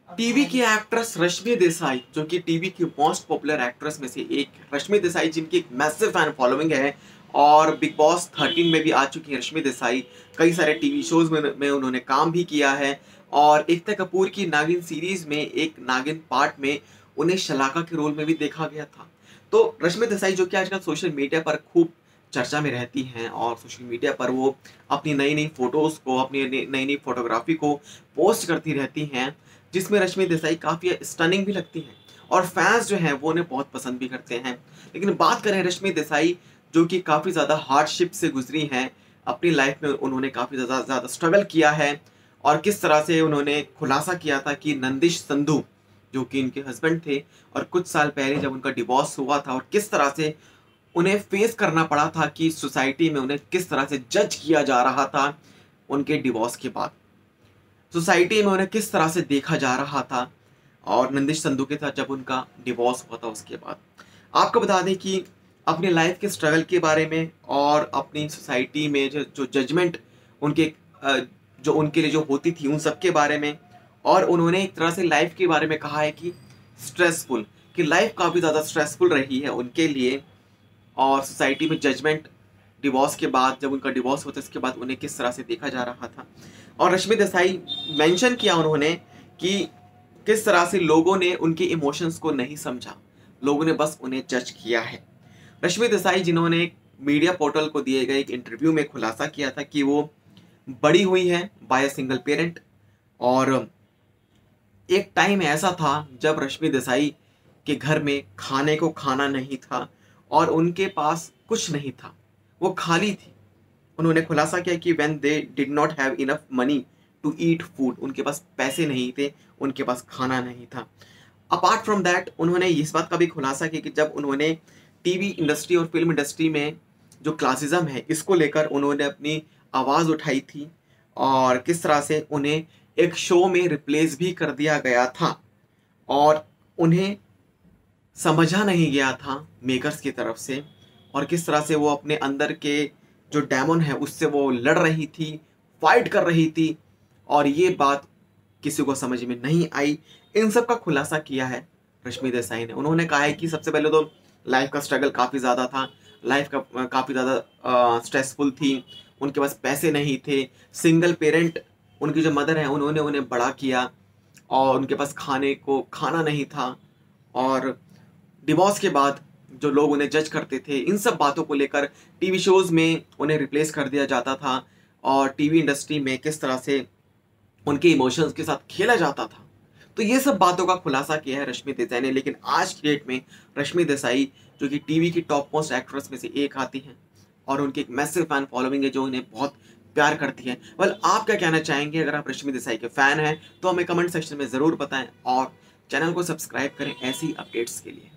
TV की actress Rashmi Desai, जो कि टीवी की मोस्ट पॉपुलर एक्ट्रेस में से एक रश्मि देसाई, जिनकी एक मैसिव फैन फॉलोइंग है और बिग बॉस 13 में भी आ चुकी है रश्मि देसाई। कई सारे टीवी शोज में उन्होंने काम भी किया है और एकता कपूर की नागिन सीरीज में एक नागिन पार्ट में उन्हें शलाका के रोल में भी देखा गया था। तो रश्मि देसाई, जो कि आजकल सोशल मीडिया पर खूब चर्चा में रहती हैं और सोशल मीडिया पर वो अपनी नई नई फोटोज को, अपनी नई नई फोटोग्राफी को पोस्ट करती रहती हैं, जिसमें रश्मि देसाई काफ़ी स्टनिंग भी लगती हैं और फैंस जो हैं वो उन्हें बहुत पसंद भी करते हैं। लेकिन बात करें रश्मि देसाई, जो कि काफ़ी ज़्यादा हार्डशिप से गुजरी हैं अपनी लाइफ में, उन्होंने काफ़ी ज़्यादा ज़्यादा स्ट्रगल किया है और किस तरह से उन्होंने खुलासा किया था कि नंदिश संधू, जो कि इनके हस्बैंड थे, और कुछ साल पहले जब उनका डिवोर्स हुआ था और किस तरह से उन्हें फेस करना पड़ा था कि सोसाइटी में उन्हें किस तरह से जज किया जा रहा था उनके डिवोर्स के बाद, सोसाइटी में उन्हें किस तरह से देखा जा रहा था, और नंदिश संधू के साथ जब उनका डिवोर्स हुआ था उसके बाद। आपको बता दें कि अपनी लाइफ के स्ट्रगल के बारे में और अपनी सोसाइटी में जो जो जजमेंट उनके जो उनके लिए जो होती थी उन सब के बारे में, और उन्होंने एक तरह से लाइफ के बारे में कहा है कि स्ट्रेसफुल, कि लाइफ काफ़ी ज़्यादा स्ट्रेसफुल रही है उनके लिए और सोसाइटी में जजमेंट डिवोर्स के बाद, जब उनका डिवोर्स होता है उसके बाद उन्हें किस तरह से देखा जा रहा था। और रश्मि देसाई मेंशन किया उन्होंने कि किस तरह से लोगों ने उनके इमोशंस को नहीं समझा, लोगों ने बस उन्हें जज किया है। रश्मि देसाई, जिन्होंने एक मीडिया पोर्टल को दिए गए एक इंटरव्यू में खुलासा किया था कि वो बड़ी हुई हैं बाय अ सिंगल पेरेंट, और एक टाइम ऐसा था जब रश्मि देसाई के घर में खाने को खाना नहीं था और उनके पास कुछ नहीं था, वो खाली थी। उन्होंने खुलासा किया कि when they did not have enough money to eat food, उनके पास पैसे नहीं थे, उनके पास खाना नहीं था। अपार्ट फ्रॉम दैट, उन्होंने इस बात का भी खुलासा किया कि जब उन्होंने टीवी इंडस्ट्री और फिल्म इंडस्ट्री में जो क्लासिज्म है इसको लेकर उन्होंने अपनी आवाज़ उठाई थी और किस तरह से उन्हें एक शो में रिप्लेस भी कर दिया गया था और उन्हें समझा नहीं गया था मेकर्स की तरफ से, और किस तरह से वो अपने अंदर के जो डेमन है उससे वो लड़ रही थी, फाइट कर रही थी, और ये बात किसी को समझ में नहीं आई। इन सब का खुलासा किया है रश्मि देसाई ने। उन्होंने कहा है कि सबसे पहले तो लाइफ का स्ट्रगल काफ़ी ज़्यादा था, लाइफ का काफ़ी ज़्यादा स्ट्रेसफुल थी, उनके पास पैसे नहीं थे, सिंगल पेरेंट उनकी जो मदर है उन्होंने उन्हें बड़ा किया और उनके पास खाने को खाना नहीं था, और डिवोर्स के बाद जो लोग उन्हें जज करते थे, इन सब बातों को लेकर टीवी शोज़ में उन्हें रिप्लेस कर दिया जाता था और टीवी इंडस्ट्री में किस तरह से उनके इमोशंस के साथ खेला जाता था। तो ये सब बातों का खुलासा किया है रश्मि देसाई ने। लेकिन आज की डेट में रश्मि देसाई, जो कि टीवी की टॉप मोस्ट एक्ट्रेस में से एक आती हैं और उनकी एक मैसिव फैन फॉलोइंग है जो उन्हें बहुत प्यार करती है। वेल, आप क्या कहना चाहेंगे? अगर आप रश्मि देसाई के फैन हैं तो हमें कमेंट सेक्शन में ज़रूर बताएं और चैनल को सब्सक्राइब करें ऐसी अपडेट्स के लिए।